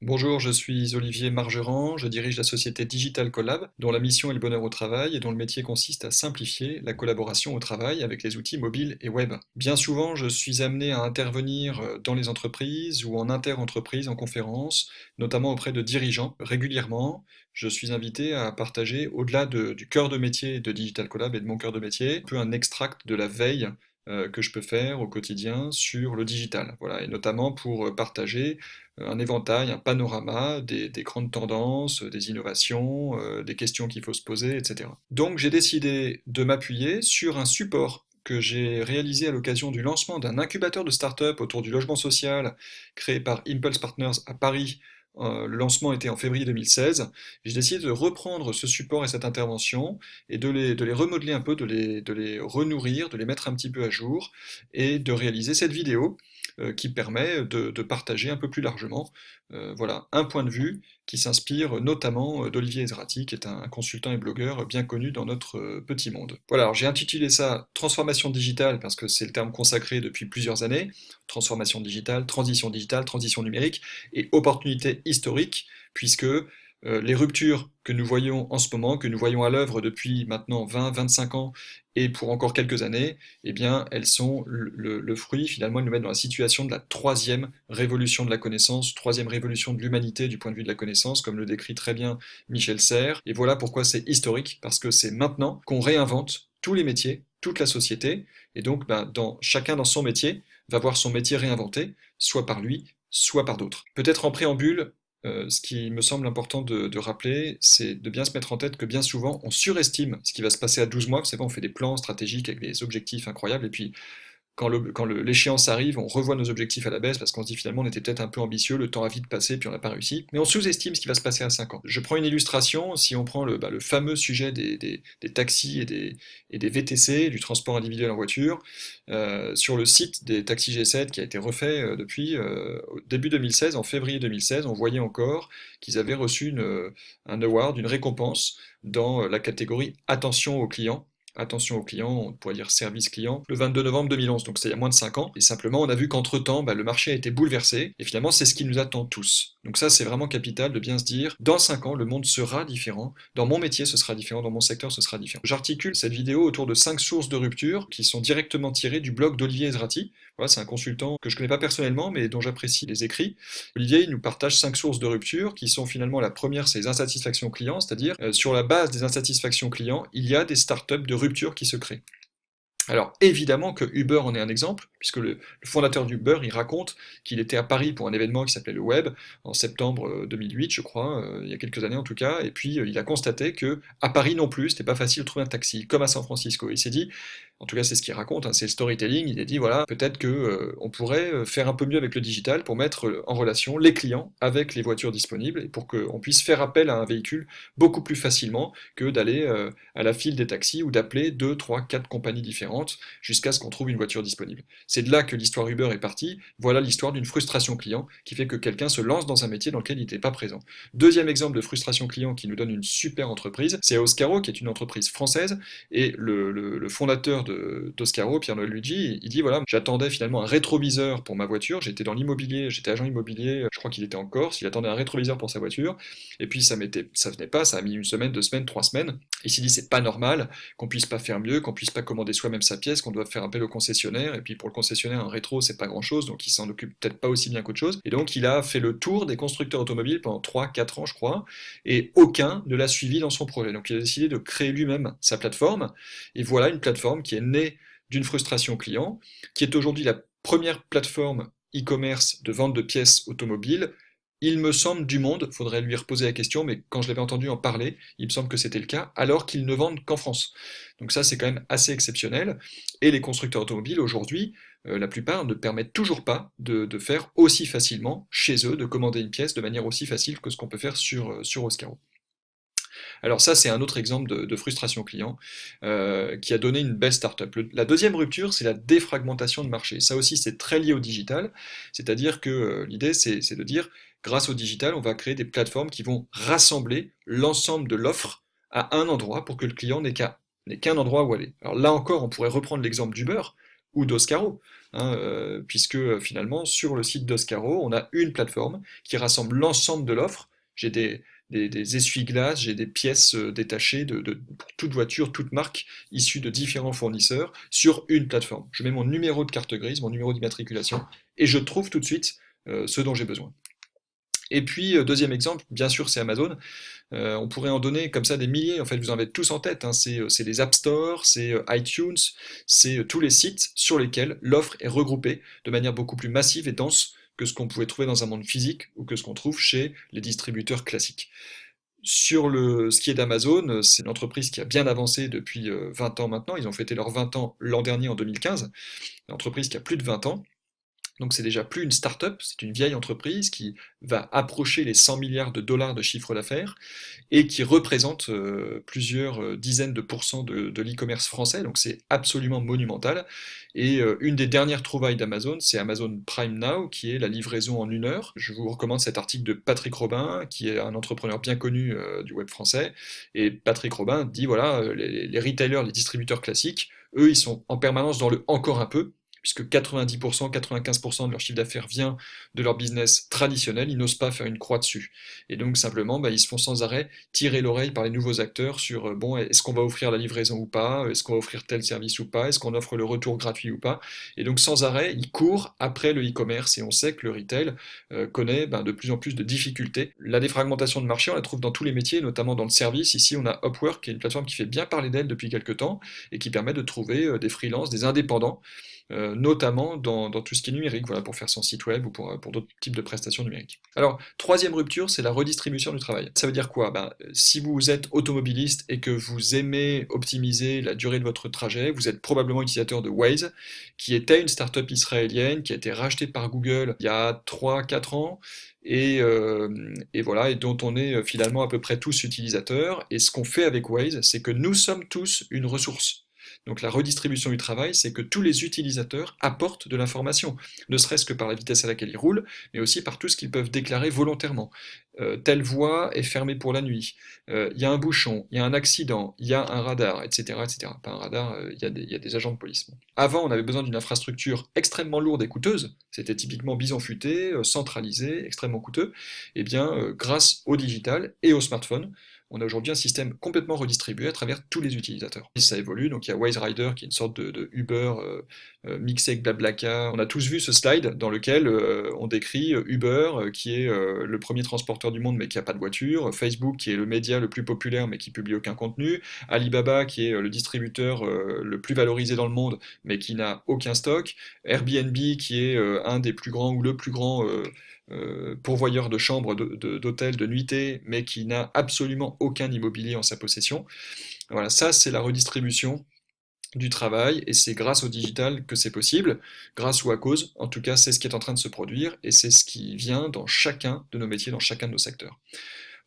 Bonjour, je suis Olivier Margerand, je dirige la société Digital Collab, dont la mission est le bonheur au travail et dont le métier consiste à simplifier la collaboration au travail avec les outils mobiles et web. Bien souvent, je suis amené à intervenir dans les entreprises ou en inter-entreprise en conférence, notamment auprès de dirigeants. Régulièrement, je suis invité à partager, au-delà du cœur de métier de Digital Collab et de mon cœur de métier, un peu un extract de la veille que je peux faire au quotidien sur le digital. Voilà, et notamment pour partager un éventail, un panorama des grandes tendances, des innovations, des questions qu'il faut se poser, etc. Donc j'ai décidé de m'appuyer sur un support que j'ai réalisé à l'occasion du lancement d'un incubateur de start-up autour du logement social créé par Impulse Partners à Paris. Le lancement était en février 2016. J'ai décidé de reprendre ce support et cette intervention et de les remodeler un peu, de les renourrir, de les mettre un petit peu à jour et de réaliser cette vidéo qui permet de partager un peu plus largement voilà, un point de vue qui s'inspire notamment d'Olivier Ezrati, qui est un consultant et blogueur bien connu dans notre petit monde. Voilà, alors j'ai intitulé ça Transformation digitale parce que c'est le terme consacré depuis plusieurs années. Transformation digitale, transition numérique et opportunité historique, puisque les ruptures que nous voyons en ce moment, que nous voyons à l'œuvre depuis maintenant 20-25 ans et pour encore quelques années, eh bien, elles sont le fruit, finalement, elles nous mettent dans la situation de la troisième révolution de la connaissance, troisième révolution de l'humanité du point de vue de la connaissance, comme le décrit très bien Michel Serres. Et voilà pourquoi c'est historique, parce que c'est maintenant qu'on réinvente tous les métiers, toute la société, et donc ben, chacun dans son métier va voir son métier réinventé, soit par lui, soit par d'autres. Peut-être en préambule, ce qui me semble important de rappeler, c'est de bien se mettre en tête que bien souvent, on surestime ce qui va se passer à 12 mois. Vous savez, on fait des plans stratégiques avec des objectifs incroyables, et puis quand l'échéance arrive, on revoit nos objectifs à la baisse parce qu'on se dit finalement on était peut-être un peu ambitieux, le temps a vite passé puis on n'a pas réussi. Mais on sous-estime ce qui va se passer à 5 ans. Je prends une illustration, si on prend le fameux sujet des taxis et des VTC, du transport individuel en voiture, sur le site des taxis G7 qui a été refait depuis au début 2016, en février 2016, on voyait encore qu'ils avaient reçu un award, une récompense dans la catégorie attention aux clients, on pourrait dire service client, le 22 novembre 2011, donc c'était il y a moins de 5 ans. Et simplement, on a vu qu'entre-temps, le marché a été bouleversé, et finalement, c'est ce qui nous attend tous. Donc ça, c'est vraiment capital de bien se dire, dans 5 ans, le monde sera différent, dans mon métier, ce sera différent, dans mon secteur, ce sera différent. J'articule cette vidéo autour de 5 sources de rupture qui sont directement tirées du blog d'Olivier Ezrati. Voilà, c'est un consultant que je connais pas personnellement, mais dont j'apprécie les écrits. Olivier, il nous partage 5 sources de rupture qui sont finalement la première, c'est les insatisfactions clients, c'est-à-dire sur la base des insatisfactions clients, il y a des startups de rupture qui se créent. Alors évidemment que Uber en est un exemple, puisque le fondateur d'Uber, il raconte qu'il était à Paris pour un événement qui s'appelait le Web, en septembre 2008 je crois, il y a quelques années en tout cas, et puis il a constaté que à Paris non plus, c'était pas facile de trouver un taxi, comme à San Francisco. Il s'est dit, en tout cas c'est ce qu'il raconte, hein, c'est le storytelling, il a dit voilà, peut-être que on pourrait faire un peu mieux avec le digital pour mettre en relation les clients avec les voitures disponibles, et pour qu'on puisse faire appel à un véhicule beaucoup plus facilement que d'aller à la file des taxis ou d'appeler 2, 3, 4 compagnies différentes jusqu'à ce qu'on trouve une voiture disponible. C'est de là que l'histoire Uber est partie. Voilà l'histoire d'une frustration client qui fait que quelqu'un se lance dans un métier dans lequel il n'était pas présent. Deuxième exemple de frustration client qui nous donne une super entreprise, c'est Oscaro, qui est une entreprise française, et le fondateur d'Oscaro, Pierre-Noël Luigi, il dit voilà, j'attendais finalement un rétroviseur pour ma voiture, j'étais dans l'immobilier, j'étais agent immobilier, je crois qu'il était en Corse, il attendait un rétroviseur pour sa voiture, et puis ça venait pas, ça a mis une semaine, 2 semaines, 3 semaines. Il s'est dit c'est pas normal qu'on puisse pas faire mieux, qu'on puisse pas commander soi-même sa pièce, qu'on doit faire appel au concessionnaire, et puis pour le concessionnaire un rétro c'est pas grand chose, donc il s'en occupe peut-être pas aussi bien qu'autre chose. Et donc il a fait le tour des constructeurs automobiles pendant 3-4 ans je crois, et aucun ne l'a suivi dans son projet. Donc il a décidé de créer lui-même sa plateforme, et voilà une plateforme qui est née d'une frustration client, qui est aujourd'hui la première plateforme e-commerce de vente de pièces automobiles, il me semble, du monde, faudrait lui reposer la question, mais quand je l'avais entendu en parler, il me semble que c'était le cas, alors qu'ils ne vendent qu'en France. Donc ça, c'est quand même assez exceptionnel. Et les constructeurs automobiles, aujourd'hui, la plupart ne permettent toujours pas de faire aussi facilement chez eux, de commander une pièce de manière aussi facile que ce qu'on peut faire sur Oscaro. Alors ça, c'est un autre exemple de frustration client qui a donné une belle startup. La deuxième rupture, c'est la défragmentation de marché. Ça aussi, c'est très lié au digital, c'est-à-dire que l'idée, c'est de dire, grâce au digital, on va créer des plateformes qui vont rassembler l'ensemble de l'offre à un endroit pour que le client n'ait qu'un endroit où aller. Alors là encore, on pourrait reprendre l'exemple d'Uber. ou d'Oscaro, hein, puisque finalement sur le site d'Oscaro, on a une plateforme qui rassemble l'ensemble de l'offre. J'ai des essuie-glaces, j'ai des pièces détachées pour toute voiture, toute marque, issues de différents fournisseurs, sur une plateforme. Je mets mon numéro de carte grise, mon numéro d'immatriculation, et je trouve tout de suite ce dont j'ai besoin. Et puis, deuxième exemple, bien sûr, c'est Amazon. On pourrait en donner comme ça des milliers, en fait, vous en avez tous en tête, hein. C'est les App Store, c'est iTunes, c'est tous les sites sur lesquels l'offre est regroupée de manière beaucoup plus massive et dense que ce qu'on pouvait trouver dans un monde physique ou que ce qu'on trouve chez les distributeurs classiques. Ce qui est d'Amazon, c'est une entreprise qui a bien avancé depuis 20 ans maintenant. Ils ont fêté leurs 20 ans l'an dernier en 2015. Une entreprise qui a plus de 20 ans. Donc c'est déjà plus une start-up, c'est une vieille entreprise qui va approcher les 100 milliards de dollars de chiffre d'affaires et qui représente plusieurs dizaines de pourcents de l'e-commerce français, donc c'est absolument monumental. Et une des dernières trouvailles d'Amazon, c'est Amazon Prime Now, qui est la livraison en 1 heure. Je vous recommande cet article de Patrick Robin, qui est un entrepreneur bien connu du web français. Et Patrick Robin dit, voilà, les retailers, les distributeurs classiques, eux, ils sont en permanence dans le encore un peu, puisque 90%, 95% de leur chiffre d'affaires vient de leur business traditionnel, ils n'osent pas faire une croix dessus. Et donc simplement, ils se font sans arrêt tirer l'oreille par les nouveaux acteurs sur bon, est-ce qu'on va offrir la livraison ou pas, est-ce qu'on va offrir tel service ou pas, est-ce qu'on offre le retour gratuit ou pas. Et donc sans arrêt, ils courent après le e-commerce et on sait que le retail connaît de plus en plus de difficultés. La défragmentation de marché, on la trouve dans tous les métiers, notamment dans le service. Ici, on a Upwork, qui est une plateforme qui fait bien parler d'elle depuis quelques temps et qui permet de trouver des freelances, des indépendants, notamment dans tout ce qui est numérique, voilà, pour faire son site web ou pour d'autres types de prestations numériques. Alors, troisième rupture, c'est la redistribution du travail. Ça veut dire quoi? Si vous êtes automobiliste et que vous aimez optimiser la durée de votre trajet, vous êtes probablement utilisateur de Waze, qui était une start-up israélienne qui a été rachetée par Google il y a 3-4 ans. Et voilà, et dont on est finalement à peu près tous utilisateurs. Et ce qu'on fait avec Waze, c'est que nous sommes tous une ressource. Donc la redistribution du travail, c'est que tous les utilisateurs apportent de l'information, ne serait-ce que par la vitesse à laquelle ils roulent, mais aussi par tout ce qu'ils peuvent déclarer volontairement. Telle voie est fermée pour la nuit, il y a un bouchon, il y a un accident, il y a un radar, etc. etc. Pas un radar, il y a des agents de police. Bon. Avant, on avait besoin d'une infrastructure extrêmement lourde et coûteuse, c'était typiquement bison futé, centralisé, extrêmement coûteux. Eh bien, grâce au digital et au smartphone, on a aujourd'hui un système complètement redistribué à travers tous les utilisateurs. Et ça évolue, donc il y a Waze Rider qui est une sorte de Uber mixé avec Blablacar. On a tous vu ce slide dans lequel on décrit Uber qui est le premier transporteur du monde mais qui n'a pas de voiture, Facebook qui est le média le plus populaire mais qui publie aucun contenu, Alibaba qui est le distributeur le plus valorisé dans le monde mais qui n'a aucun stock, Airbnb qui est un des plus grands ou le plus grand pourvoyeur de chambres d'hôtels de nuitée, mais qui n'a absolument aucun immobilier en sa possession. Voilà, ça c'est la redistribution du travail, et c'est grâce au digital que c'est possible, grâce ou à cause, en tout cas c'est ce qui est en train de se produire, et c'est ce qui vient dans chacun de nos métiers, dans chacun de nos secteurs.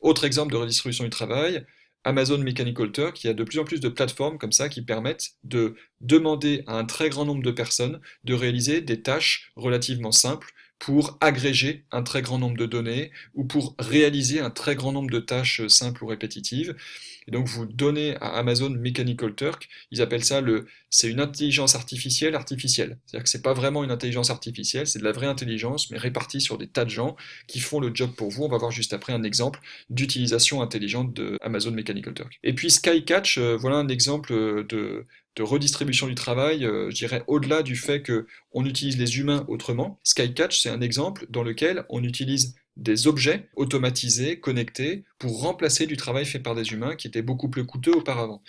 Autre exemple de redistribution du travail, Amazon Mechanical Turk, qui a de plus en plus de plateformes comme ça qui permettent de demander à un très grand nombre de personnes de réaliser des tâches relativement simples pour agréger un très grand nombre de données ou pour réaliser un très grand nombre de tâches simples ou répétitives. Et donc vous donnez à Amazon Mechanical Turk, ils appellent ça c'est une intelligence artificielle artificielle. C'est-à-dire que c'est pas vraiment une intelligence artificielle, c'est de la vraie intelligence, mais répartie sur des tas de gens qui font le job pour vous. On va voir juste après un exemple d'utilisation intelligente de Amazon Mechanical Turk. Et puis Skycatch, voilà un exemple de redistribution du travail, je dirais au-delà du fait qu'on utilise les humains autrement. Skycatch, c'est un exemple dans lequel on utilise des objets automatisés, connectés, pour remplacer du travail fait par des humains qui était beaucoup plus coûteux auparavant.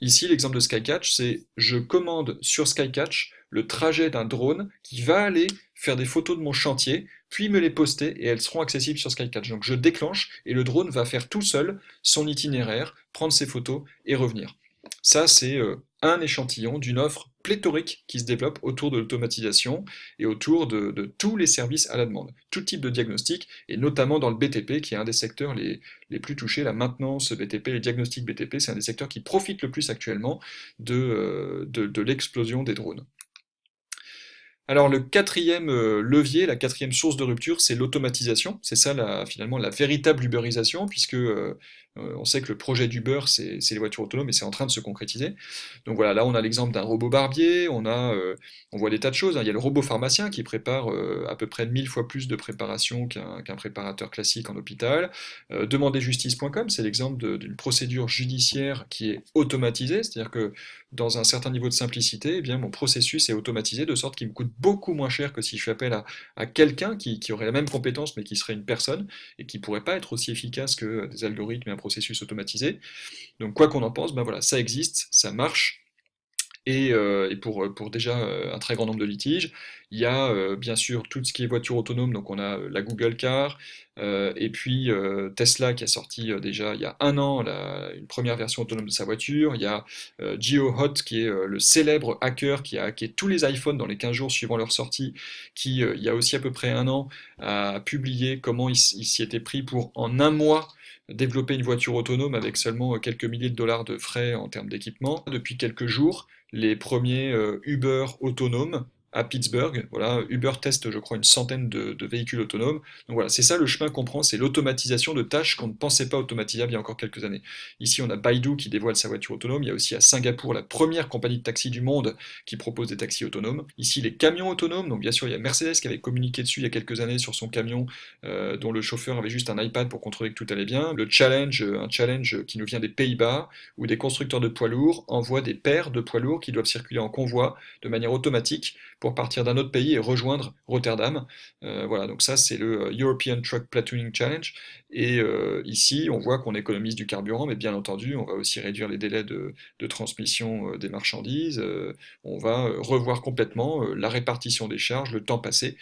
Ici, l'exemple de Skycatch, c'est je commande sur Skycatch le trajet d'un drone qui va aller faire des photos de mon chantier, puis me les poster et elles seront accessibles sur Skycatch. Donc je déclenche et le drone va faire tout seul son itinéraire, prendre ses photos et revenir. Ça, c'est un échantillon d'une offre pléthorique qui se développe autour de l'automatisation et autour de tous les services à la demande, tout type de diagnostic, et notamment dans le BTP, qui est un des secteurs les plus touchés, la maintenance BTP, les diagnostics BTP, c'est un des secteurs qui profitent le plus actuellement de l'explosion des drones. Alors le quatrième levier, la quatrième source de rupture, c'est l'automatisation. C'est ça finalement la véritable ubérisation, puisque On sait que le projet d'Uber, c'est les voitures autonomes et c'est en train de se concrétiser. Donc voilà, là on a l'exemple d'un robot barbier, on voit des tas de choses, hein. Il y a le robot pharmacien qui prépare à peu près 1000 fois plus de préparation qu'un préparateur classique en hôpital. Demanderjustice.com, c'est l'exemple d'une procédure judiciaire qui est automatisée, c'est-à-dire que dans un certain niveau de simplicité, eh bien, mon processus est automatisé de sorte qu'il me coûte beaucoup moins cher que si je fais appel à quelqu'un qui aurait la même compétence mais qui serait une personne et qui pourrait pas être aussi efficace que des algorithmes et un processus automatisé. Donc quoi qu'on en pense, ben voilà, ça existe, ça marche. Et pour déjà un très grand nombre de litiges, il y a bien sûr tout ce qui est voiture autonome, donc on a la Google Car, et puis Tesla qui a sorti déjà il y a un an une première version autonome de sa voiture, il y a GeoHot qui est le célèbre hacker qui a hacké tous les iPhones dans les 15 jours suivant leur sortie, qui il y a aussi à peu près un an a publié comment il s'y était pris pour en un mois développer une voiture autonome avec seulement quelques milliers de dollars de frais en termes d'équipement. Depuis quelques jours, les premiers Uber autonomes à Pittsburgh. Voilà, Uber teste, je crois, une centaine de véhicules autonomes. Donc voilà, c'est ça le chemin qu'on prend, c'est l'automatisation de tâches qu'on ne pensait pas automatisables il y a encore quelques années. Ici, on a Baidu qui dévoile sa voiture autonome. Il y a aussi à Singapour la première compagnie de taxi du monde qui propose des taxis autonomes. Ici, les camions autonomes. Donc bien sûr, il y a Mercedes qui avait communiqué dessus il y a quelques années sur son camion dont le chauffeur avait juste un iPad pour contrôler que tout allait bien. Le challenge, un challenge qui nous vient des Pays-Bas, où des constructeurs de poids lourds envoient des paires de poids lourds qui doivent circuler en convoi de manière automatique pour partir d'un autre pays et rejoindre Rotterdam. Voilà, donc ça c'est le European Truck Platooning Challenge. Et ici, on voit qu'on économise du carburant, mais bien entendu, on va aussi réduire les délais de transmission des marchandises. On va revoir complètement la répartition des charges, le temps passé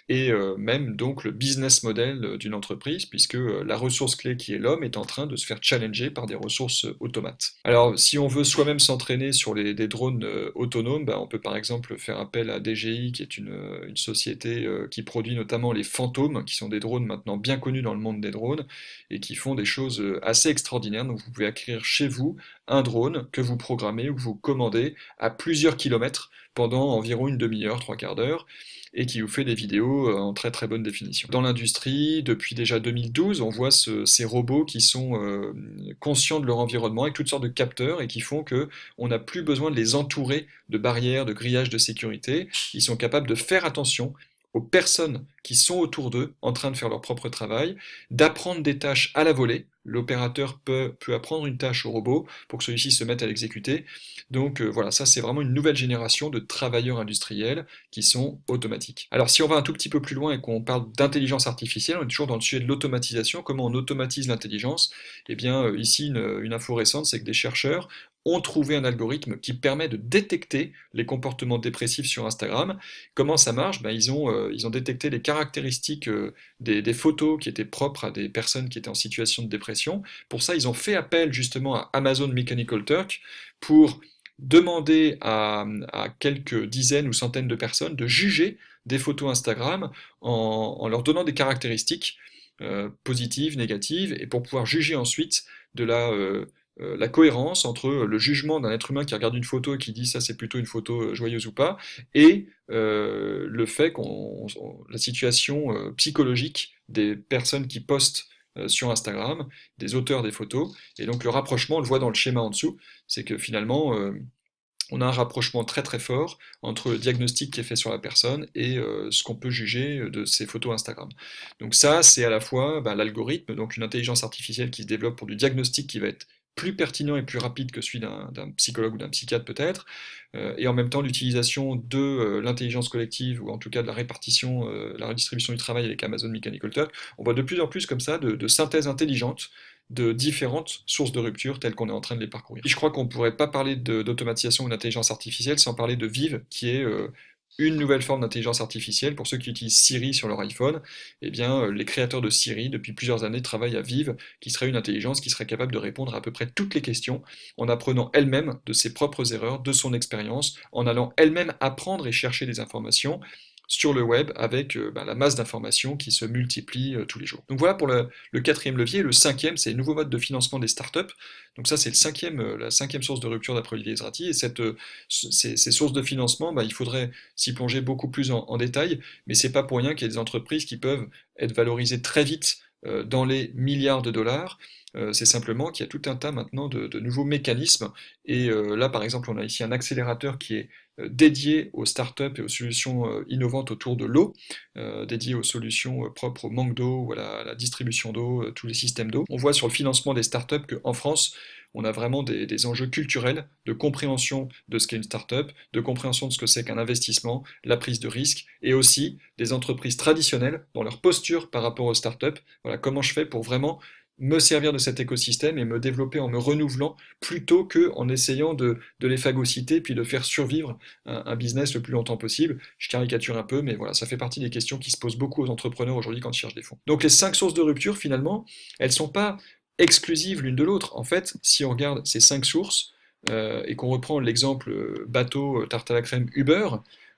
et même donc le business model d'une entreprise, puisque la ressource clé qui est l'homme est en train de se faire challenger par des ressources automates. Alors si on veut soi-même s'entraîner sur des drones autonomes, bah, on peut par exemple faire appel à DJI, qui est une société qui produit notamment les fantômes, qui sont des drones maintenant bien connus dans le monde des drones, et qui font des choses assez extraordinaires. Donc vous pouvez acquérir chez vous un drone que vous programmez ou que vous commandez à plusieurs kilomètres pendant environ une demi-heure, trois quarts d'heure, et qui vous fait des vidéos en très très bonne définition. Dans l'industrie, depuis déjà 2012, on voit ces robots qui sont conscients de leur environnement avec toutes sortes de capteurs et qui font que on n'a plus besoin de les entourer de barrières, de grillages de sécurité. Ils sont capables de faire attention aux personnes qui sont autour d'eux en train de faire leur propre travail, d'apprendre des tâches à la volée. L'opérateur peut apprendre une tâche au robot pour que celui-ci se mette à l'exécuter. Donc voilà, ça c'est vraiment une nouvelle génération de travailleurs industriels qui sont automatiques. Alors si on va un tout petit peu plus loin et qu'on parle d'intelligence artificielle, on est toujours dans le sujet de l'automatisation, comment on automatise l'intelligence. Eh bien ici une info récente, c'est que des chercheurs ont trouvé un algorithme qui permet de détecter les comportements dépressifs sur Instagram. Comment ça marche? Ben, ils ont détecté les caractéristiques des photos qui étaient propres à des personnes qui étaient en situation de dépression. Pour ça, ils ont fait appel justement à Amazon Mechanical Turk pour demander à quelques dizaines ou centaines de personnes de juger des photos Instagram en leur donnant des caractéristiques positives, négatives, et pour pouvoir juger ensuite de la cohérence entre le jugement d'un être humain qui regarde une photo et qui dit ça c'est plutôt une photo joyeuse ou pas, et le fait la situation psychologique des personnes qui postent sur Instagram, des auteurs des photos, et donc le rapprochement, on le voit dans le schéma en dessous, c'est que finalement on a un rapprochement très très fort entre le diagnostic qui est fait sur la personne et ce qu'on peut juger de ces photos Instagram. Donc ça, c'est à la fois l'algorithme, donc une intelligence artificielle qui se développe pour du diagnostic qui va être plus pertinent et plus rapide que celui d'un psychologue ou d'un psychiatre peut-être, et en même temps l'utilisation de l'intelligence collective, ou en tout cas de la répartition, la redistribution du travail avec Amazon Mechanical Turk. On voit de plus en plus comme ça de synthèse intelligente de différentes sources de rupture telles qu'on est en train de les parcourir. Et je crois qu'on ne pourrait pas parler d'automatisation ou d'intelligence artificielle sans parler de Vive, qui est une nouvelle forme d'intelligence artificielle. Pour ceux qui utilisent Siri sur leur iPhone, eh bien, les créateurs de Siri, depuis plusieurs années, travaillent à Vive, qui serait une intelligence qui serait capable de répondre à peu près toutes les questions, en apprenant elle-même de ses propres erreurs, de son expérience, en allant elle-même apprendre et chercher des informations sur le web avec la masse d'informations qui se multiplient tous les jours. Donc voilà pour le quatrième levier. Le cinquième, c'est les nouveaux modes de financement des startups. Donc ça, c'est la cinquième source de rupture d'après Olivier Ezrati. Et ces sources de financement, il faudrait s'y plonger beaucoup plus en détail, mais c'est pas pour rien qu'il y a des entreprises qui peuvent être valorisées très vite dans les milliards de dollars. C'est simplement qu'il y a tout un tas maintenant de nouveaux mécanismes. Et là, par exemple, on a ici un accélérateur qui est dédié aux startups et aux solutions innovantes autour de l'eau, dédié aux solutions propres au manque d'eau ou à la distribution d'eau, tous les systèmes d'eau. On voit sur le financement des startups qu'en France, on a vraiment des enjeux culturels de compréhension de ce qu'est une startup, de compréhension de ce que c'est qu'un investissement, la prise de risque, et aussi des entreprises traditionnelles dans leur posture par rapport aux startups. Voilà, comment je fais pour vraiment me servir de cet écosystème et me développer en me renouvelant plutôt qu'en essayant de les phagocyter puis de faire survivre un business le plus longtemps possible. Je caricature un peu, mais voilà, ça fait partie des questions qui se posent beaucoup aux entrepreneurs aujourd'hui quand ils cherchent des fonds. Donc les 5 sources de rupture, finalement, elles ne sont pas exclusives l'une de l'autre. En fait, si on regarde ces 5 sources et qu'on reprend l'exemple bateau, tarte à la crème, Uber,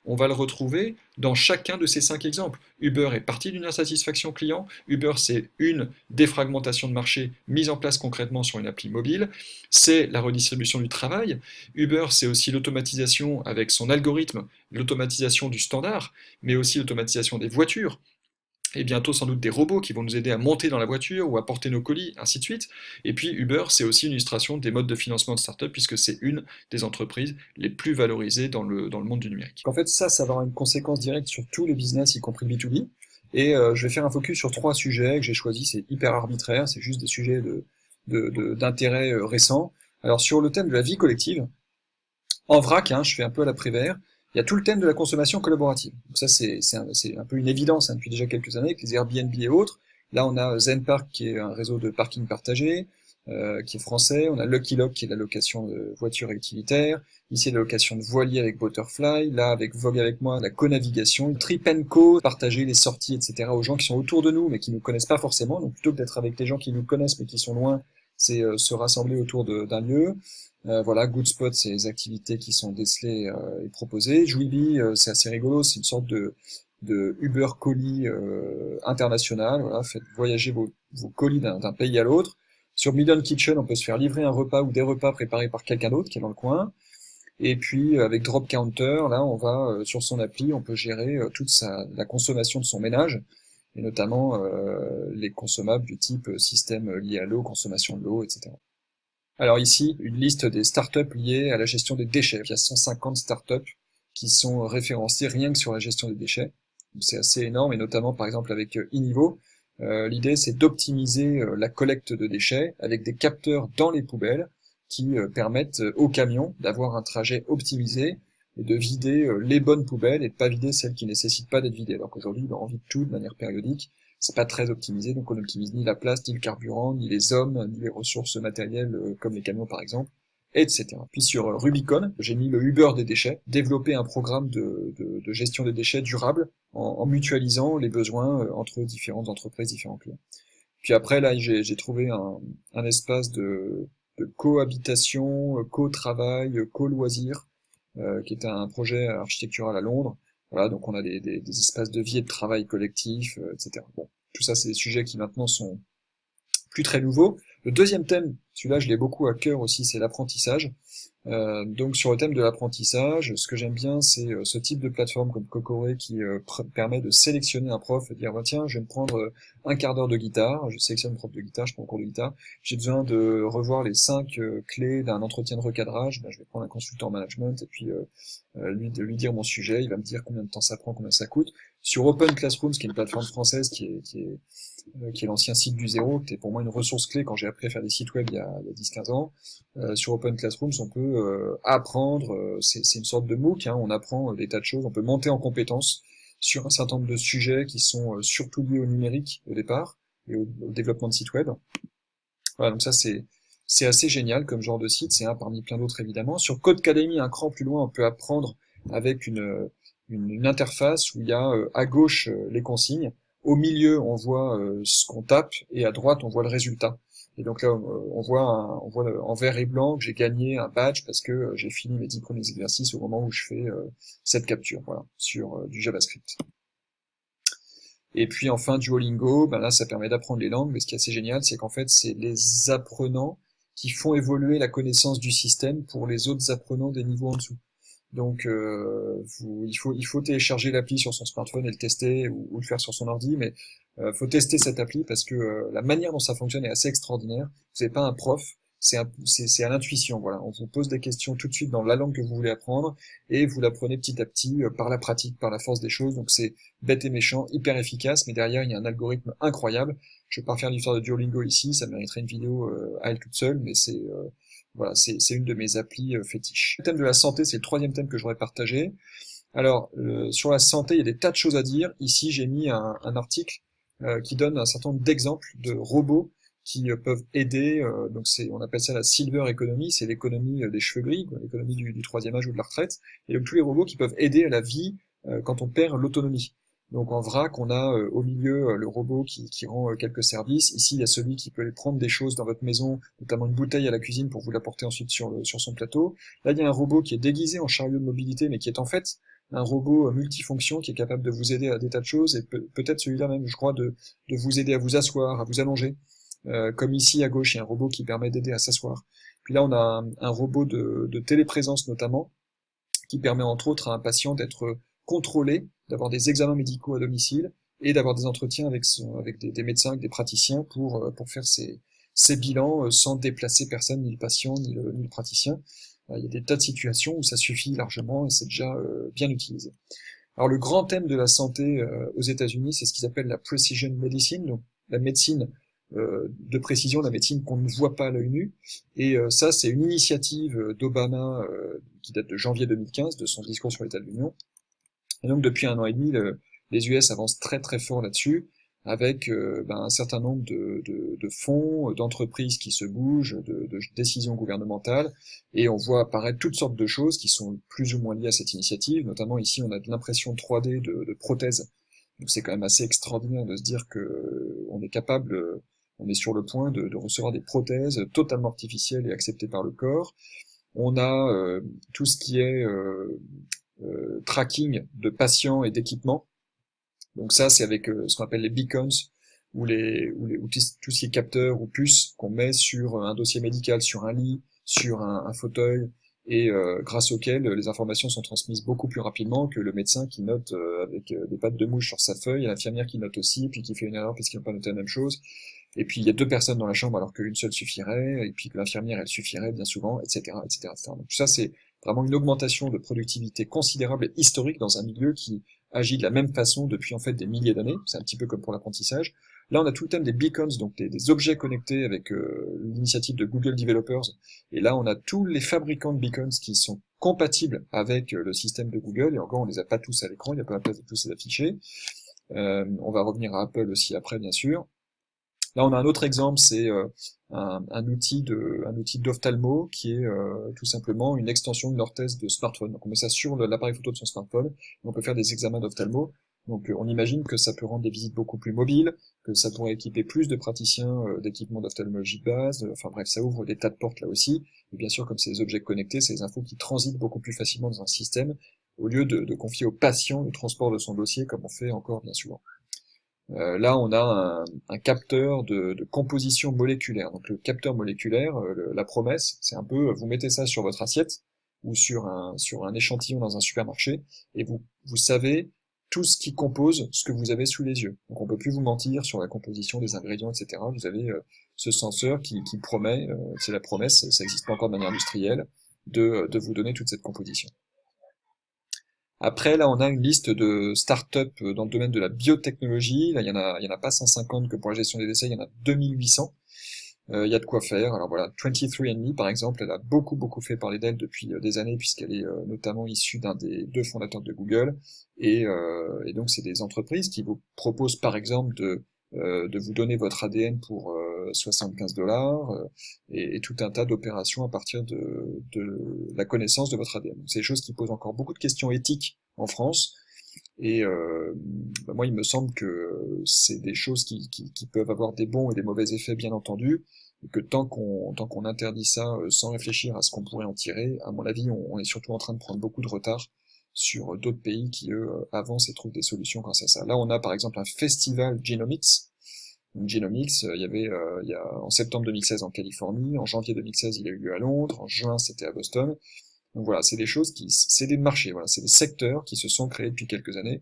on va le retrouver dans chacun de ces 5 exemples. Uber est parti d'une insatisfaction client. Uber, c'est une défragmentation de marché mise en place concrètement sur une appli mobile. C'est la redistribution du travail. Uber, c'est aussi l'automatisation avec son algorithme, l'automatisation du standard, mais aussi l'automatisation des voitures. Et bientôt sans doute des robots qui vont nous aider à monter dans la voiture ou à porter nos colis, ainsi de suite. Et puis Uber, c'est aussi une illustration des modes de financement de start-up, puisque c'est une des entreprises les plus valorisées dans le monde du numérique. En fait, ça va avoir une conséquence directe sur tous les business, y compris B2B. Et je vais faire un focus sur 3 sujets que j'ai choisis, c'est hyper arbitraire, c'est juste des sujets d'intérêt récent. Alors sur le thème de la vie collective, en vrac, je fais un peu à la Prévert, il y a tout le thème de la consommation collaborative. Donc ça, c'est un peu une évidence depuis déjà quelques années avec les Airbnb et autres. Là, on a Zenpark qui est un réseau de parking partagé, qui est français. On a Lucky Lock qui est la location de voitures utilitaires. Ici, la location de voiliers avec Butterfly. Là, avec Vogue avec moi, la co-navigation. Trip & Co, partager les sorties, etc. aux gens qui sont autour de nous mais qui nous connaissent pas forcément. Donc plutôt que d'être avec les gens qui nous connaissent mais qui sont loin, c'est se rassembler autour d'un lieu. Voilà, Goodspot, c'est les activités qui sont décelées et proposées. Joiby, c'est assez rigolo, c'est une sorte de Uber colis international. Voilà, faites voyager vos colis d'un pays à l'autre. Sur Midon Kitchen, on peut se faire livrer un repas ou des repas préparés par quelqu'un d'autre qui est dans le coin. Et puis avec Drop Counter, là, on va sur son appli, on peut gérer toute la consommation de son ménage, et notamment les consommables du type système lié à l'eau, consommation de l'eau, etc. Alors ici, une liste des startups liées à la gestion des déchets. Il y a 150 startups qui sont référencées rien que sur la gestion des déchets. C'est assez énorme, et notamment par exemple avec Inivo. L'idée, c'est d'optimiser la collecte de déchets avec des capteurs dans les poubelles qui permettent aux camions d'avoir un trajet optimisé et de vider les bonnes poubelles et de pas vider celles qui nécessitent pas d'être vidées. Alors qu'aujourd'hui, on vide tout de manière périodique. C'est pas très optimisé, donc on n'optimise ni la place, ni le carburant, ni les hommes, ni les ressources matérielles comme les camions par exemple, etc. Puis sur Rubicon, j'ai mis le Uber des déchets, développer un programme de gestion des déchets durable en mutualisant les besoins entre différentes entreprises, différents clients. Puis après là, j'ai trouvé un espace de cohabitation, co-travail, co-loisir, qui est un projet architectural à Londres. Voilà, donc on a des espaces de vie et de travail collectif, etc. Bon, tout ça, c'est des sujets qui maintenant sont plus très nouveaux. Le deuxième thème, celui-là, je l'ai beaucoup à cœur aussi, c'est l'apprentissage. Donc sur le thème de l'apprentissage, ce que j'aime bien, c'est ce type de plateforme comme Kokore qui permet de sélectionner un prof et de dire bah, tiens, je vais me prendre un quart d'heure de guitare, je sélectionne une prof de guitare, je prends un cours de guitare, j'ai besoin de revoir les 5 clés d'un entretien de recadrage, ben, je vais prendre un consultant en management et puis lui dire mon sujet, il va me dire combien de temps ça prend, combien ça coûte. Sur Open Classrooms, qui est une plateforme française qui est l'ancien site du zéro, qui était pour moi une ressource clé quand j'ai appris à faire des sites web il y a 10-15 ans. Sur Open Classrooms, on peut apprendre, c'est une sorte de MOOC, on apprend des tas de choses, on peut monter en compétences sur un certain nombre de sujets qui sont surtout liés au numérique au départ, et au développement de sites web. Voilà, donc ça c'est assez génial comme genre de site, c'est un parmi plein d'autres évidemment. Sur Codecademy, un cran plus loin, on peut apprendre avec une interface où il y a à gauche les consignes, au milieu on voit ce qu'on tape, et à droite on voit le résultat. Et donc là on voit en vert et blanc que j'ai gagné un badge parce que j'ai fini mes 10 premiers exercices au moment où je fais cette capture, voilà, sur du JavaScript. Et puis enfin Duolingo, ben là ça permet d'apprendre les langues, mais ce qui est assez génial, c'est qu'en fait c'est les apprenants qui font évoluer la connaissance du système pour les autres apprenants des niveaux en dessous. Donc il faut télécharger l'appli sur son smartphone et le tester ou le faire sur son ordi, mais faut tester cette appli parce que la manière dont ça fonctionne est assez extraordinaire. Vous n'avez pas un prof, c'est à l'intuition. Voilà, on vous pose des questions tout de suite dans la langue que vous voulez apprendre et vous l'apprenez petit à petit par la pratique, par la force des choses. Donc c'est bête et méchant, hyper efficace, mais derrière il y a un algorithme incroyable. Je vais pas faire l'histoire de Duolingo ici, ça mériterait une vidéo à elle toute seule, mais voilà, c'est une de mes applis fétiches. Le thème de la santé, c'est le troisième thème que j'aurais partagé. Alors, sur la santé, il y a des tas de choses à dire. Ici, j'ai mis un article qui donne un certain nombre d'exemples de robots qui peuvent aider. Donc, on appelle ça la silver economy, c'est l'économie des cheveux gris, quoi, l'économie du troisième âge ou de la retraite. Et donc, tous les robots qui peuvent aider à la vie quand on perd l'autonomie. Donc en vrac, on a au milieu le robot qui rend quelques services. Ici, il y a celui qui peut aller prendre des choses dans votre maison, notamment une bouteille à la cuisine pour vous l'apporter ensuite sur son plateau. Là, il y a un robot qui est déguisé en chariot de mobilité, mais qui est en fait un robot multifonction qui est capable de vous aider à des tas de choses, et peut-être celui-là même, je crois, de vous aider à vous asseoir, à vous allonger. Comme ici à gauche, il y a un robot qui permet d'aider à s'asseoir. Puis là, on a un robot de téléprésence notamment, qui permet entre autres à un patient d'être contrôlé, d'avoir des examens médicaux à domicile et d'avoir des entretiens avec des médecins, avec des praticiens pour faire ces bilans sans déplacer personne, ni le patient, ni le praticien. Il y a des tas de situations où ça suffit largement et c'est déjà bien utilisé. Alors le grand thème de la santé aux États-Unis, c'est ce qu'ils appellent la precision medicine, donc la médecine de précision, la médecine qu'on ne voit pas à l'œil nu. Et ça, c'est une initiative d'Obama qui date de janvier 2015, de son discours sur l'état de l'Union. Et donc depuis 1 an et demi, les US avancent très très fort là-dessus, avec un certain nombre de fonds, d'entreprises qui se bougent, de décisions gouvernementales, et on voit apparaître toutes sortes de choses qui sont plus ou moins liées à cette initiative. Notamment ici, on a de l'impression 3D de prothèses. Donc c'est quand même assez extraordinaire de se dire que on est capable, on est sur le point de recevoir des prothèses totalement artificielles et acceptées par le corps. On a tout ce qui est tracking de patients et d'équipements. Donc ça, c'est avec ce qu'on appelle les beacons, ou tout ce qui est capteurs ou puces qu'on met sur un dossier médical, sur un lit, sur un fauteuil, et grâce auquel les informations sont transmises beaucoup plus rapidement que le médecin qui note avec des pattes de mouche sur sa feuille, et l'infirmière qui note aussi, et puis qui fait une erreur parce qu'il n'a pas noté la même chose. Et puis il y a deux personnes dans la chambre alors qu'une seule suffirait, et puis que l'infirmière elle suffirait bien souvent, etc., etc., etc. Donc tout ça c'est vraiment une augmentation de productivité considérable et historique dans un milieu qui agit de la même façon depuis en fait des milliers d'années. C'est un petit peu comme pour l'apprentissage. Là on a tout le thème des beacons, donc des objets connectés avec l'initiative de Google Developers. Et là on a tous les fabricants de beacons qui sont compatibles avec le système de Google. Et encore on les a pas tous à l'écran, il n'y a pas la place de tous les afficher. On va revenir à Apple aussi après bien sûr. Là, on a un autre exemple, c'est un outil d'ophtalmo qui est tout simplement une extension, une orthèse de smartphone. Donc on met ça sur l'appareil photo de son smartphone, et on peut faire des examens d'ophtalmo. Donc on imagine que ça peut rendre des visites beaucoup plus mobiles, que ça pourrait équiper plus de praticiens d'équipements d'ophtalmologie de base. Enfin bref, ça ouvre des tas de portes là aussi. Et bien sûr, comme c'est des objets connectés, c'est des infos qui transitent beaucoup plus facilement dans un système, au lieu de confier au patient le transport de son dossier, comme on fait encore bien souvent. Là, on a un capteur de composition moléculaire. Donc le capteur moléculaire, la promesse, c'est un peu, vous mettez ça sur votre assiette ou sur un échantillon dans un supermarché, et vous savez tout ce qui compose ce que vous avez sous les yeux. Donc on peut plus vous mentir sur la composition des ingrédients, etc. Vous avez ce senseur qui promet, c'est la promesse, ça n'existe pas encore de manière industrielle, de vous donner toute cette composition. Après, là, on a une liste de start-up dans le domaine de la biotechnologie. Là, il y en a pas 150 que pour la gestion des décès, il y en a 2800. Il y a de quoi faire. Alors voilà, 23andMe, par exemple, elle a beaucoup fait parler d'elle depuis des années, puisqu'elle est notamment issue d'un des deux fondateurs de Google. Et donc, c'est des entreprises qui vous proposent, par exemple, de vous donner votre ADN pour 75 $, et tout un tas d'opérations à partir de la connaissance de votre ADN. C'est des choses qui posent encore beaucoup de questions éthiques en France, et moi il me semble que c'est des choses qui peuvent avoir des bons et des mauvais effets bien entendu, et que tant qu'on interdit ça sans réfléchir à ce qu'on pourrait en tirer, à mon avis on est surtout en train de prendre beaucoup de retard sur d'autres pays qui, eux, avancent et trouvent des solutions grâce à ça. Là, on a par exemple un festival Genomics. Donc, Genomics, il y a en septembre 2016 en Californie, en janvier 2016 il a eu lieu à Londres, en juin c'était à Boston. Donc voilà, c'est des choses c'est des marchés, voilà, c'est des secteurs qui se sont créés depuis quelques années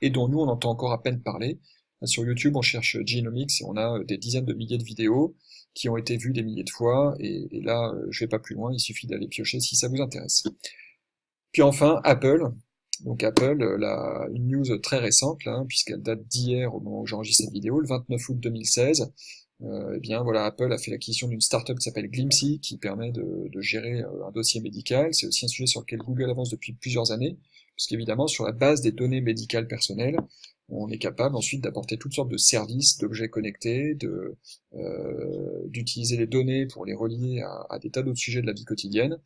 et dont nous on entend encore à peine parler. Là, sur YouTube, on cherche Genomics et on a des dizaines de milliers de vidéos qui ont été vues des milliers de fois et là, je vais pas plus loin, il suffit d'aller piocher si ça vous intéresse. Puis enfin, Apple. Donc Apple, une news très récente, là, puisqu'elle date d'hier au moment où j'enregistre cette vidéo, le 29 août 2016. Eh bien voilà, Apple a fait l'acquisition d'une startup qui s'appelle Glimpsy, qui permet de gérer un dossier médical. C'est aussi un sujet sur lequel Google avance depuis plusieurs années, puisqu'évidemment, sur la base des données médicales personnelles, on est capable ensuite d'apporter toutes sortes de services, d'objets connectés, d'utiliser les données pour les relier à des tas d'autres sujets de la vie quotidienne,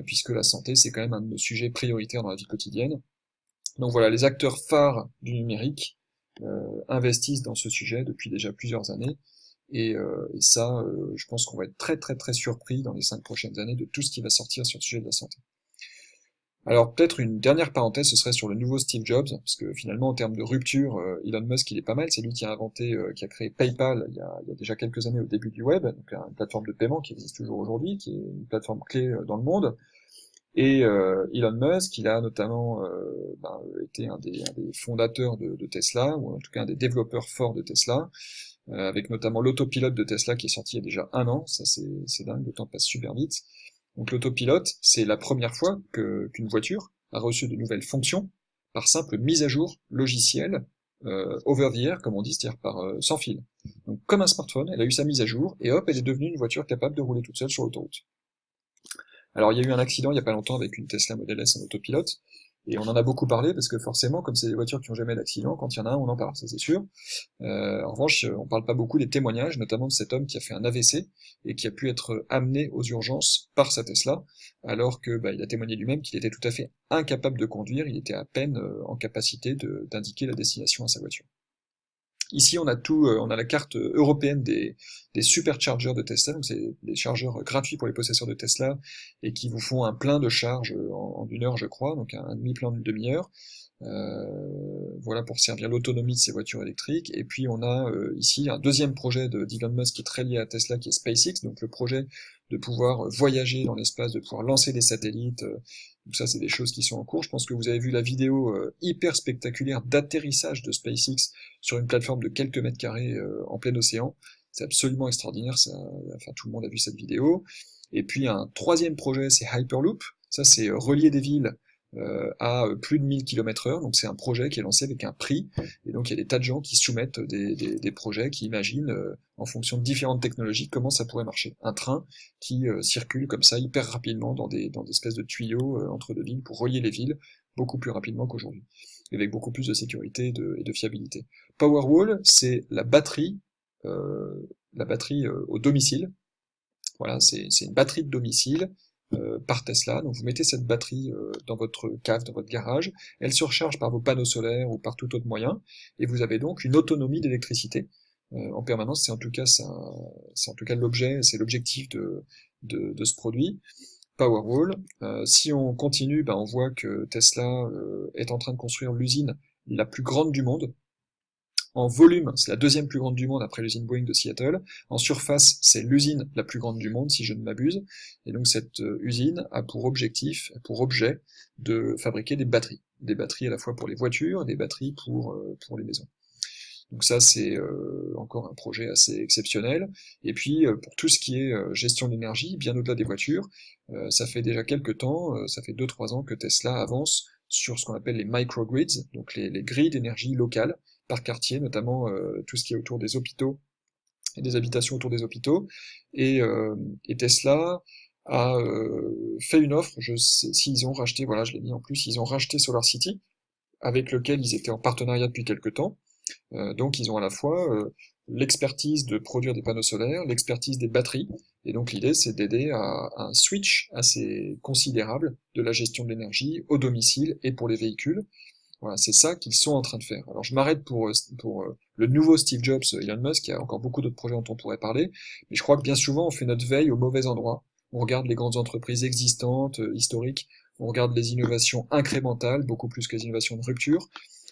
puisque la santé, c'est quand même un de nos sujets prioritaires dans la vie quotidienne. Donc voilà, les acteurs phares du numérique investissent dans ce sujet depuis déjà plusieurs années, et ça, je pense qu'on va être très très très surpris dans les 5 prochaines années de tout ce qui va sortir sur le sujet de la santé. Alors peut-être une dernière parenthèse, ce serait sur le nouveau Steve Jobs, parce que finalement en termes de rupture, Elon Musk il est pas mal, c'est lui qui a inventé, qui a créé PayPal il y a déjà quelques années au début du web, donc une plateforme de paiement qui existe toujours aujourd'hui, qui est une plateforme clé dans le monde. Et Elon Musk, il a notamment été un des fondateurs de Tesla, ou en tout cas un des développeurs forts de Tesla, avec notamment l'autopilote de Tesla qui est sorti il y a déjà 1 an, ça c'est dingue, le temps passe super vite. Donc l'autopilote, c'est la première fois qu'une voiture a reçu de nouvelles fonctions par simple mise à jour logicielle over the air, comme on dit, c'est-à-dire sans fil. Donc comme un smartphone, elle a eu sa mise à jour, et hop, elle est devenue une voiture capable de rouler toute seule sur l'autoroute. Alors il y a eu un accident il y a pas longtemps avec une Tesla Model S en autopilote, et on en a beaucoup parlé parce que forcément, comme c'est des voitures qui ont jamais d'accident, quand il y en a un, on en parle, ça c'est sûr. En revanche, on parle pas beaucoup des témoignages, notamment de cet homme qui a fait un AVC et qui a pu être amené aux urgences par sa Tesla, alors que il a témoigné lui-même qu'il était tout à fait incapable de conduire, il était à peine en capacité d'indiquer la destination à sa voiture. Ici, on a on a la carte européenne des superchargers de Tesla, donc c'est des chargeurs gratuits pour les possesseurs de Tesla et qui vous font un plein de charge en 1 heure, je crois, donc un demi-plein d'une demi-heure. Voilà pour servir l'autonomie de ces voitures électriques. Et puis on a ici un deuxième projet d'Elon Musk qui est très lié à Tesla, qui est SpaceX, donc le projet de pouvoir voyager dans l'espace, de pouvoir lancer des satellites. Donc ça, c'est des choses qui sont en cours. Je pense que vous avez vu la vidéo hyper spectaculaire d'atterrissage de SpaceX sur une plateforme de quelques mètres carrés en plein océan. C'est absolument extraordinaire, ça, enfin tout le monde a vu cette vidéo. Et puis un troisième projet, c'est Hyperloop. Ça, c'est relier des villes à plus de 1000 km/h, donc c'est un projet qui est lancé avec un prix, et donc il y a des tas de gens qui soumettent des projets, qui imaginent, en fonction de différentes technologies, comment ça pourrait marcher. Un train qui circule comme ça hyper rapidement dans des espèces de tuyaux entre deux villes pour relier les villes beaucoup plus rapidement qu'aujourd'hui, avec beaucoup plus de sécurité et de fiabilité. Powerwall, c'est la batterie au domicile. Voilà, c'est une batterie de domicile par Tesla. Donc vous mettez cette batterie dans votre cave, dans votre garage, elle se recharge par vos panneaux solaires ou par tout autre moyen, et vous avez donc une autonomie d'électricité en permanence. C'est en tout cas l'objet, c'est l'objectif de ce produit. Powerwall. Si on continue, on voit que Tesla est en train de construire l'usine la plus grande du monde. En volume, c'est la deuxième plus grande du monde après l'usine Boeing de Seattle. En surface, c'est l'usine la plus grande du monde, si je ne m'abuse. Et donc cette usine a pour objectif, pour objet, de fabriquer des batteries. Des batteries à la fois pour les voitures, des batteries pour les maisons. Donc ça, c'est encore un projet assez exceptionnel. Et puis, pour tout ce qui est gestion d'énergie, bien au-delà des voitures, ça fait déjà quelques temps, ça fait 2-3 ans que Tesla avance sur ce qu'on appelle les microgrids, donc les grilles d'énergie locales, par quartier, notamment tout ce qui est autour des hôpitaux et des habitations autour des hôpitaux. Et Tesla a fait une offre, je sais s'ils ont racheté, voilà, je l'ai mis en plus, ils ont racheté SolarCity, avec lequel ils étaient en partenariat depuis quelque temps. Donc ils ont à la fois l'expertise de produire des panneaux solaires, l'expertise des batteries, et donc l'idée c'est d'aider à un switch assez considérable de la gestion de l'énergie au domicile et pour les véhicules. Voilà, c'est ça qu'ils sont en train de faire. Alors je m'arrête pour le nouveau Steve Jobs, Elon Musk, il y a encore beaucoup d'autres projets dont on pourrait parler, mais je crois que bien souvent on fait notre veille au mauvais endroit. On regarde les grandes entreprises existantes, historiques, on regarde les innovations incrémentales, beaucoup plus que les innovations de rupture,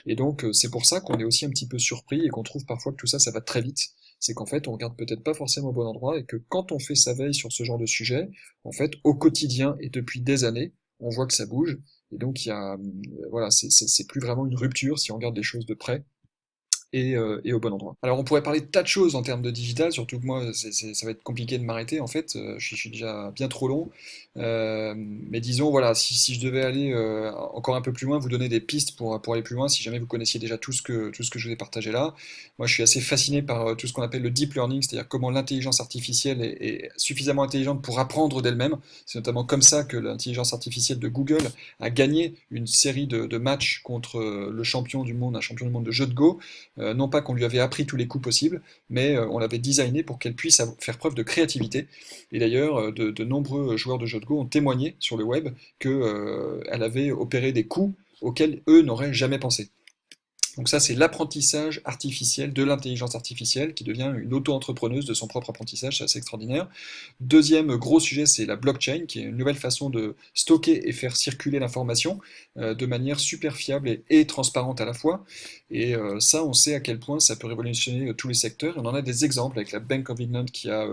et donc c'est pour ça qu'on est aussi un petit peu surpris et qu'on trouve parfois que tout ça, ça va très vite. c'est qu'en fait, on regarde peut-être pas forcément au bon endroit et que quand on fait sa veille sur ce genre de sujet, en fait, au quotidien et depuis des années, on voit que ça bouge. Et donc, voilà, c'est plus vraiment une rupture si on regarde les choses de près et au bon endroit. Alors on pourrait parler de tas de choses en termes de digital, surtout que moi ça va être compliqué de m'arrêter en fait, je suis déjà bien trop long. Mais disons voilà, si je devais aller encore un peu plus loin, vous donner des pistes pour aller plus loin, si jamais vous connaissiez déjà tout ce que je vous ai partagé là. Moi je suis assez fasciné par tout ce qu'on appelle le deep learning, c'est-à-dire comment l'intelligence artificielle est suffisamment intelligente pour apprendre d'elle-même. C'est notamment comme ça que l'intelligence artificielle de Google a gagné une série de matchs contre le champion du monde, un champion du monde de jeu de Go. Non pas qu'on lui avait appris tous les coups possibles, mais on l'avait designé pour qu'elle puisse faire preuve de créativité. Et d'ailleurs, de nombreux joueurs de jeux de Go ont témoigné sur le web qu'elle avait opéré des coups auxquels eux n'auraient jamais pensé. Donc ça, c'est l'apprentissage artificiel de l'intelligence artificielle qui devient une auto-entrepreneuse de son propre apprentissage, c'est assez extraordinaire. Deuxième gros sujet, c'est la blockchain, qui est une nouvelle façon de stocker et faire circuler l'information de manière super fiable et transparente à la fois. Et ça, on sait à quel point ça peut révolutionner tous les secteurs. Et on en a des exemples avec la Bank of England qui a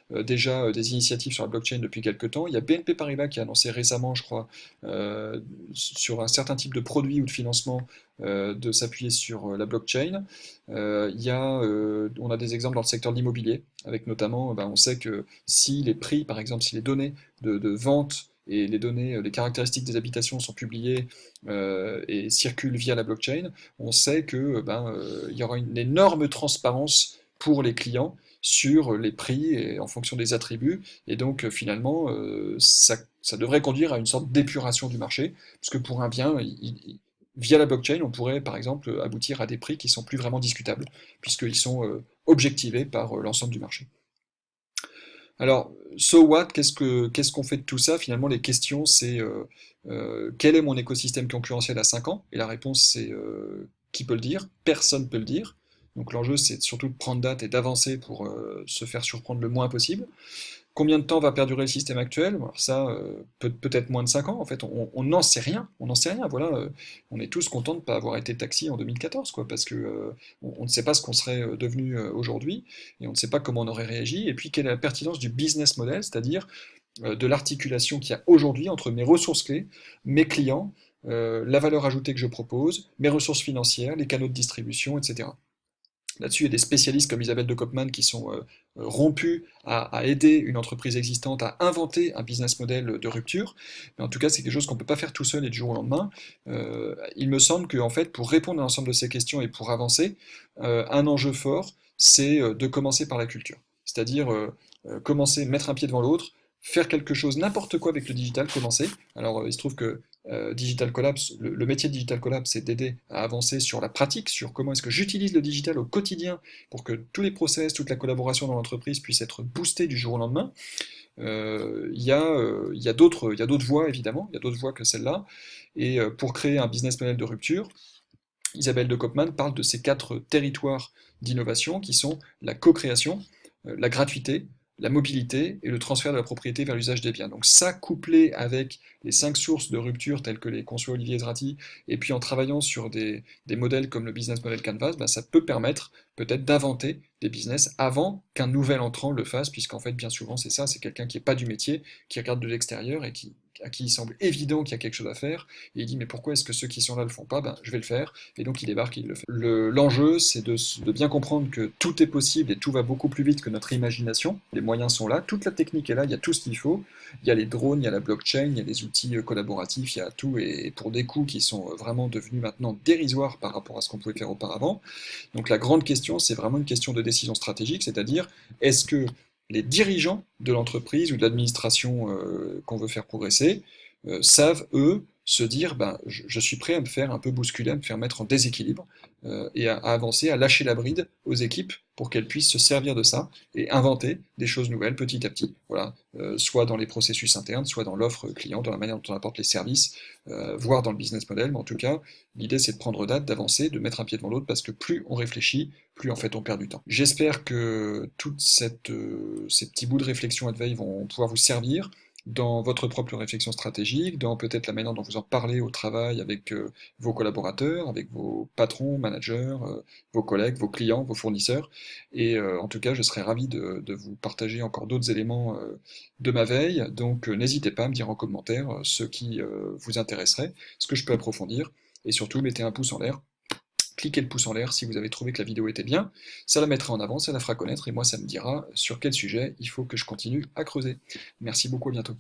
déjà des initiatives sur la blockchain depuis quelques temps. Il y a BNP Paribas qui a annoncé récemment, je crois, sur un certain type de produit ou de financement de s'appuyer sur la blockchain. On a des exemples dans le secteur de l'immobilier, avec notamment, on sait que si les prix, par exemple, si les données de vente et les données, les caractéristiques des habitations sont publiées et circulent via la blockchain, on sait que il y aura une énorme transparence pour les clients sur les prix et en fonction des attributs, et donc finalement ça devrait conduire à une sorte d'épuration du marché, puisque pour un bien, via la blockchain, on pourrait par exemple aboutir à des prix qui sont plus vraiment discutables, puisqu'ils sont objectivés par l'ensemble du marché. Alors, so what, qu'est-ce qu'on fait de tout ça? Finalement, les questions, c'est quel est mon écosystème concurrentiel à 5 ans? Et la réponse, c'est qui peut le dire? Personne ne peut le dire. Donc l'enjeu, c'est surtout de prendre date et d'avancer pour se faire surprendre le moins possible. Combien de temps va perdurer le système actuel? Alors ça, peut-être moins de 5 ans, en fait, on n'en sait rien, on n'en sait rien, voilà, on est tous contents de ne pas avoir été taxi en 2014, quoi, parce que on ne sait pas ce qu'on serait devenu aujourd'hui, et on ne sait pas comment on aurait réagi, et puis quelle est la pertinence du business model, c'est-à-dire de l'articulation qu'il y a aujourd'hui entre mes ressources clés, mes clients, la valeur ajoutée que je propose, mes ressources financières, les canaux de distribution, etc. Là-dessus, il y a des spécialistes comme Isabelle de Kopman qui sont rompus à aider une entreprise existante à inventer un business model de rupture. Mais en tout cas, c'est quelque chose qu'on ne peut pas faire tout seul et du jour au lendemain. Il me semble que, en fait, pour répondre à l'ensemble de ces questions et pour avancer, un enjeu fort, c'est de commencer par la culture. C'est-à-dire commencer, mettre un pied devant l'autre, faire quelque chose, n'importe quoi avec le digital, commencer. Alors, il se trouve que Digital Collapse, le métier de Digital Collapse, c'est d'aider à avancer sur la pratique, sur comment est-ce que j'utilise le digital au quotidien pour que tous les process, toute la collaboration dans l'entreprise puisse être boostée du jour au lendemain. Il y a d'autres voies, évidemment, il y a d'autres voies que celle-là. Et pour créer un business model de rupture, Isabelle de Kopman parle de ces 4 territoires d'innovation qui sont la co-création, la gratuité, la mobilité et le transfert de la propriété vers l'usage des biens. Donc ça, couplé avec les 5 sources de rupture telles que les conçoit Olivier Zrati, et puis en travaillant sur des modèles comme le business model Canvas, ça peut permettre peut-être d'inventer des business avant qu'un nouvel entrant le fasse, puisqu'en fait, bien souvent, c'est ça, c'est quelqu'un qui n'est pas du métier, qui regarde de l'extérieur et à qui il semble évident qu'il y a quelque chose à faire, et il dit mais pourquoi est-ce que ceux qui sont là le font pas? Je vais le faire, et donc il débarque et il le fait. L'enjeu, c'est de bien comprendre que tout est possible et tout va beaucoup plus vite que notre imagination. Les moyens sont là, toute la technique est là, il y a tout ce qu'il faut. Il y a les drones, il y a la blockchain, il y a les outils collaboratifs, il y a tout, et pour des coûts qui sont vraiment devenus maintenant dérisoires par rapport à ce qu'on pouvait faire auparavant. Donc la grande question, c'est vraiment une question de décision stratégique, c'est-à-dire est-ce que les dirigeants de l'entreprise ou de l'administration qu'on veut faire progresser savent, eux, se dire je suis prêt à me faire un peu bousculer, à me faire mettre en déséquilibre et à avancer, à lâcher la bride aux équipes pour qu'elles puissent se servir de ça et inventer des choses nouvelles petit à petit. Voilà, soit dans les processus internes, soit dans l'offre client, dans la manière dont on apporte les services, voire dans le business model, mais en tout cas, l'idée c'est de prendre date, d'avancer, de mettre un pied devant l'autre, parce que plus on réfléchit, plus en fait on perd du temps. J'espère que ces petits bouts de réflexion et de veille vont pouvoir vous servir. dans votre propre réflexion stratégique, dans peut-être la manière dont vous en parlez au travail avec vos collaborateurs, avec vos patrons, managers, vos collègues, vos clients, vos fournisseurs. Et en tout cas, je serais ravi de vous partager encore d'autres éléments de ma veille. Donc n'hésitez pas à me dire en commentaire ce qui vous intéresserait, ce que je peux approfondir. Et surtout, mettez un pouce en l'air. Cliquez le pouce en l'air si vous avez trouvé que la vidéo était bien, ça la mettra en avant, ça la fera connaître, et moi ça me dira sur quel sujet il faut que je continue à creuser. Merci beaucoup, à bientôt.